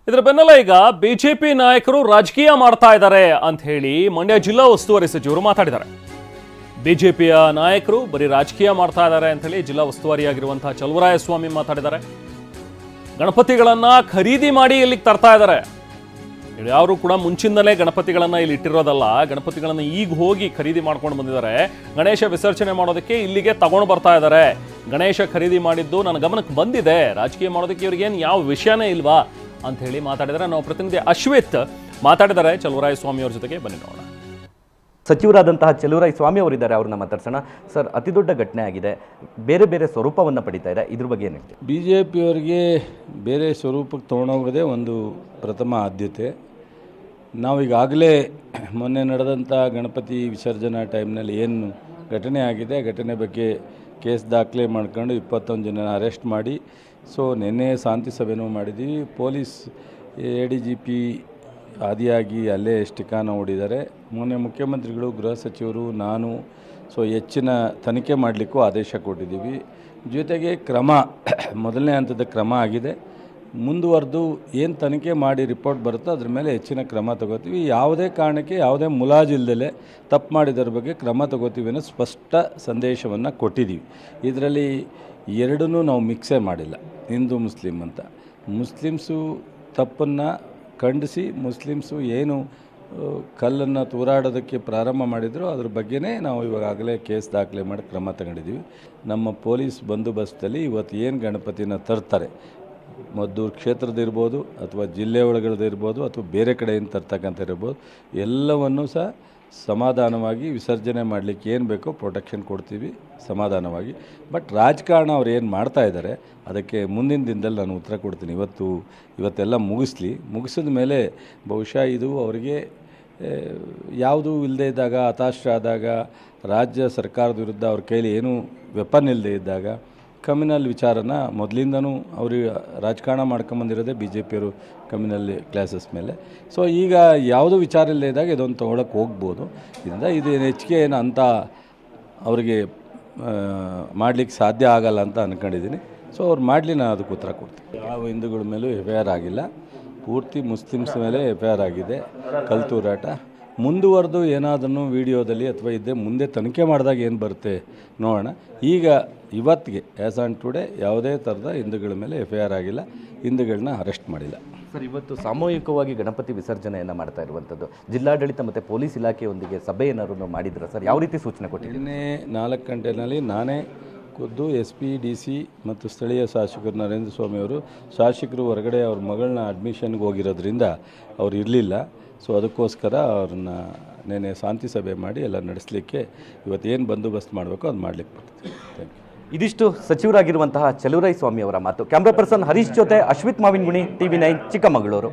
ಇದರ ಬೆನ್ನಲ್ಲೇ ಈಗ ಬಿಜೆಪಿ ನಾಯಕರು ರಾಜಕೀಯ ಮಾಡ್ತಾ ಇದ್ದಾರೆ ಅಂತ ಹೇಳಿ ಮಂಡ್ಯ ಜಿಲ್ಲಾ ಉಸ್ತುವಾರಿ ಸಚಿವರು ಮಾತಾಡಿದ್ದಾರೆ. ಬಿಜೆಪಿಯ ನಾಯಕರು ಬರೀ ರಾಜಕೀಯ ಮಾಡ್ತಾ ಇದ್ದಾರೆ ಅಂತ ಹೇಳಿ ಜಿಲ್ಲಾ ಉಸ್ತುವಾರಿಯಾಗಿರುವಂತಹ ಚಲುವರಾಯಸ್ವಾಮಿ ಮಾತಾಡಿದ್ದಾರೆ. ಗಣಪತಿಗಳನ್ನ ಖರೀದಿ ಮಾಡಿ ಇಲ್ಲಿಗೆ ತರ್ತಾ ಇದ್ದಾರೆ. ಯಾರು ಕೂಡ ಮುಂಚಿಂದಲೇ ಗಣಪತಿಗಳನ್ನ ಇಲ್ಲಿ ಇಟ್ಟಿರೋದಲ್ಲ, ಗಣಪತಿಗಳನ್ನ ಈಗ ಹೋಗಿ ಖರೀದಿ ಮಾಡ್ಕೊಂಡು ಬಂದಿದ್ದಾರೆ. ಗಣೇಶ ವಿಸರ್ಜನೆ ಮಾಡೋದಕ್ಕೆ ಇಲ್ಲಿಗೆ ತಗೊಂಡು ಬರ್ತಾ ಇದ್ದಾರೆ. ಗಣೇಶ ಖರೀದಿ ಮಾಡಿದ್ದು ನನ್ನ ಗಮನಕ್ಕೆ ಬಂದಿದೆ, ರಾಜಕೀಯ ಮಾಡೋದಕ್ಕೆ ಇವ್ರಿಗೇನು ಯಾವ ವಿಷಯನೇ ಇಲ್ವಾ ಅಂತ ಹೇಳಿ ಮಾತಾಡಿದರೆ ನಾವು ಪ್ರತಿನಿಧಿ ಅಶ್ವಿತ್ ಮಾತಾಡಿದ್ದಾರೆ ಚಲುವರಾಯಸ್ವಾಮಿ ಅವರ ಜೊತೆಗೆ. ಬನ್ನಿ ನೋಡೋಣ. ಸಚಿವರಾದಂತಹ ಚಲುವರಾಯಸ್ವಾಮಿ ಅವರಿದ್ದಾರೆ, ಅವ್ರನ್ನ ಮಾತಾಡ್ಸೋಣ. ಸರ್, ಅತಿ ದೊಡ್ಡ ಘಟನೆ ಆಗಿದೆ, ಬೇರೆ ಬೇರೆ ಸ್ವರೂಪವನ್ನು ಪಡಿತಾ ಇದೆ, ಇದ್ರ ಬಗ್ಗೆ ಏನು ಹೇಳ್ತೀವಿ? BJP-ಅವರಿಗೆ ಬೇರೆ ಸ್ವರೂಪಕ್ಕೆ ತೊಗೊಂಡೋಗೋದೇ ಒಂದು ಪ್ರಥಮ ಆದ್ಯತೆ. ನಾವೀಗಾಗಲೇ ಮೊನ್ನೆ ನಡೆದಂಥ ಗಣಪತಿ ವಿಸರ್ಜನಾ ಟೈಮ್ನಲ್ಲಿ ಏನು ಘಟನೆ ಆಗಿದೆ, ಘಟನೆ ಬಗ್ಗೆ ಕೇಸ್ ದಾಖಲೆ ಮಾಡ್ಕೊಂಡು 21 ಜನ ಅರೆಸ್ಟ್ ಮಾಡಿ, ಸೊ ನಿನ್ನೆ ಶಾಂತಿ ಸಭೆನೂ ಮಾಡಿದ್ದೀವಿ. ಪೊಲೀಸ್ ADGP ಆದಿಯಾಗಿ ಅಲ್ಲೇ ಠಿಕಾಣ ಹೂಡಿದ್ದಾರೆ. ಮೊನ್ನೆ ಮುಖ್ಯಮಂತ್ರಿಗಳು, ಗೃಹ ಸಚಿವರು, ನಾನು ಹೆಚ್ಚಿನ ತನಿಖೆ ಮಾಡಲಿಕ್ಕೂ ಆದೇಶ ಕೊಟ್ಟಿದ್ದೀವಿ. ಜೊತೆಗೆ ಮೊದಲನೇ ಹಂತದ ಕ್ರಮ ಆಗಿದೆ. ಮುಂದುವರೆದು ಏನು ತನಿಖೆ ಮಾಡಿ ರಿಪೋರ್ಟ್ ಬರುತ್ತೋ ಅದ್ರ ಮೇಲೆ ಹೆಚ್ಚಿನ ಕ್ರಮ ತಗೋತೀವಿ. ಯಾವುದೇ ಕಾರಣಕ್ಕೆ ಯಾವುದೇ ಮುಲಾಜಿಲ್ಲದೆ ತಪ್ಪು ಮಾಡಿದರ ಬಗ್ಗೆ ಕ್ರಮ ತಗೋತೀವಿ ಅನ್ನೋ ಸ್ಪಷ್ಟ ಸಂದೇಶವನ್ನು ಕೊಟ್ಟಿದ್ದೀವಿ. ಇದರಲ್ಲಿ ಎರಡನ್ನೂ ನಾವು ಮಿಕ್ಸೇ ಮಾಡಿಲ್ಲ, ಹಿಂದೂ ಮುಸ್ಲಿಂ ಅಂತ. ಮುಸ್ಲಿಮ್ಸು ತಪ್ಪನ್ನು ಖಂಡಿಸಿ ಮುಸ್ಲಿಮ್ಸು ಏನು ಕಲ್ಲನ್ನು ತೂರಾಡೋದಕ್ಕೆ ಪ್ರಾರಂಭ ಮಾಡಿದ್ರು ಅದ್ರ ಬಗ್ಗೆನೇ ನಾವು ಇವಾಗಲೇ ಕೇಸ್ ದಾಖಲೆ ಮಾಡಿ ಕ್ರಮ ತಗೊಂಡಿದ್ದೀವಿ. ನಮ್ಮ ಪೊಲೀಸ್ ಬಂದೋಬಸ್ತಲ್ಲಿ ಇವತ್ತು ಏನು ಗಣಪತಿನ ತರ್ತಾರೆ, ಮದ್ದೂರು ಕ್ಷೇತ್ರದಿರ್ಬೋದು ಅಥವಾ ಜಿಲ್ಲೆ ಒಳಗಡೆದಿರ್ಬೋದು ಅಥವಾ ಬೇರೆ ಕಡೆಯಿಂದ ತರ್ತಕ್ಕಂಥ ಇರ್ಬೋದು, ಎಲ್ಲವನ್ನೂ ಸಹ ಸಮಾಧಾನವಾಗಿ ವಿಸರ್ಜನೆ ಮಾಡಲಿಕ್ಕೆ ಏನು ಬೇಕೋ ಪ್ರೊಟೆಕ್ಷನ್ ಕೊಡ್ತೀವಿ ಸಮಾಧಾನವಾಗಿ. ಬಟ್ ರಾಜಕಾರಣ ಅವ್ರು ಏನು ಮಾಡ್ತಾ ಇದ್ದಾರೆ ಅದಕ್ಕೆ ಮುಂದಿನ ದಿನದಲ್ಲಿ ನಾನು ಉತ್ತರ ಕೊಡ್ತೀನಿ. ಇವತ್ತೆಲ್ಲ ಮುಗಿಸಿದ ಮೇಲೆ ಬಹುಶಃ ಇದು ಅವರಿಗೆ ಯಾವುದೂ ಇಲ್ಲದೇ ಇದ್ದಾಗ, ಹತಾಶರಾದಾಗ, ರಾಜ್ಯ ಸರ್ಕಾರದ ವಿರುದ್ಧ ಅವ್ರ ಕೈಲಿ ಏನೂ ವೆಪನ್ ಇಲ್ಲದೇ ಇದ್ದಾಗ, ಕಮ್ಯುನಲ್ ವಿಚಾರನ ಮೊದಲಿಂದನೂ ಅವ್ರಿಗೆ ರಾಜಕಾರಣ ಮಾಡ್ಕೊಂಬಂದಿರೋದೇ BJP-ಯವರು ಕಮ್ಯುನಲ್ ಕ್ಲಾಸಸ್ ಮೇಲೆ. ಸೊ ಈಗ ಯಾವುದೂ ವಿಚಾರ ಇಲ್ಲದೇ ಇದ್ದಾಗ ಇದೊಂದು ತೊಗೊಳಕ್ಕೆ ಹೋಗ್ಬೋದು. ಇದರಿಂದ ಇದು ಹೆಚ್ಚಿಗೆ ಏನು ಅಂತ ಅವರಿಗೆ ಮಾಡಲಿಕ್ಕೆ ಸಾಧ್ಯ ಆಗಲ್ಲ ಅಂತ ಅಂದ್ಕೊಂಡಿದ್ದೀನಿ. ಸೊ ಅವ್ರು ಮಾಡಲಿ, ನಾನು ಅದಕ್ಕೆ ಉತ್ತರ ಕೊಡ್ತೀನಿ. ಯಾವ ಹಿಂದೂಗಳ ಮೇಲೂ FIR ಆಗಿಲ್ಲ, ಪೂರ್ತಿ ಮುಸ್ಲಿಮ್ಸ್ ಮೇಲೆ FIR ಆಗಿದೆ. ಕಲ್ತೂರಾಟ ಮುಂದುವರೆದು ಏನಾದರೂ ವಿಡಿಯೋದಲ್ಲಿ ಅಥವಾ ಮುಂದೆ ತನಿಖೆ ಮಾಡಿದಾಗ ಏನು ಬರುತ್ತೆ ನೋಡೋಣ. ಇವತ್ತಿಗೆ ಆ್ಯಸ್ ಆನ್ ಟುಡೇ ಯಾವುದೇ ಥರದ ಹಿಂದೂಗಳ ಮೇಲೆ FIR ಆಗಿಲ್ಲ, ಹಿಂದೂಗಳನ್ನ ಅರೆಸ್ಟ್ ಮಾಡಿಲ್ಲ. ಸರ್, ಇವತ್ತು ಸಾಮೂಹಿಕವಾಗಿ ಗಣಪತಿ ವಿಸರ್ಜನೆಯನ್ನು ಮಾಡ್ತಾ ಇರುವಂಥದ್ದು, ಜಿಲ್ಲಾಡಳಿತ ಮತ್ತು ಪೊಲೀಸ್ ಇಲಾಖೆಯೊಂದಿಗೆ ಸಭೆ ಏನಾದ್ರು ಮಾಡಿದ್ರೆ ಸರ್, ಯಾವ ರೀತಿ ಸೂಚನೆ ಕೊಟ್ಟಿದ್ದೀರಿ? ನಿನ್ನೆ 4 ಗಂಟೆಯಲ್ಲಿ ನಾನೇ ಖುದ್ದು SP, DC ಮತ್ತು ಸ್ಥಳೀಯ ಶಾಸಕರು ನರೇಂದ್ರ ಸ್ವಾಮಿ ಅವರು, ಶಾಸಕರು ಹೊರಗಡೆ ಅವ್ರ ಮಗಳನ್ನ ಅಡ್ಮಿಷನ್ಗೆ ಹೋಗಿರೋದ್ರಿಂದ ಅವ್ರು ಇರಲಿಲ್ಲ. ಸೊ ಅದಕ್ಕೋಸ್ಕರ ಅವ್ರನ್ನ ನೆನೆ ಶಾಂತಿ ಸಭೆ ಮಾಡಿ ಎಲ್ಲ ನಡೆಸಲಿಕ್ಕೆ ಇವತ್ತೇನು ಬಂದೋಬಸ್ತ್ ಮಾಡಬೇಕು ಅದು ಮಾಡಲಿಕ್ಕೆ ಬರ್ತೀವಿ. Thank you. ಇದಿಷ್ಟು ಸಚಿವರಾಗಿರುವಂತಹ ಚಲುವರಾಯಸ್ವಾಮಿ ಅವರ ಮಾತು. ಕ್ಯಾಮ್ರಾ ಪರ್ಸನ್ ಹರೀಶ್ ಜೊತೆ ಅಶ್ವಿತ್ ಮಾವಿನಗುಣಿ, TV9 ಚಿಕ್ಕಮಗಳೂರು.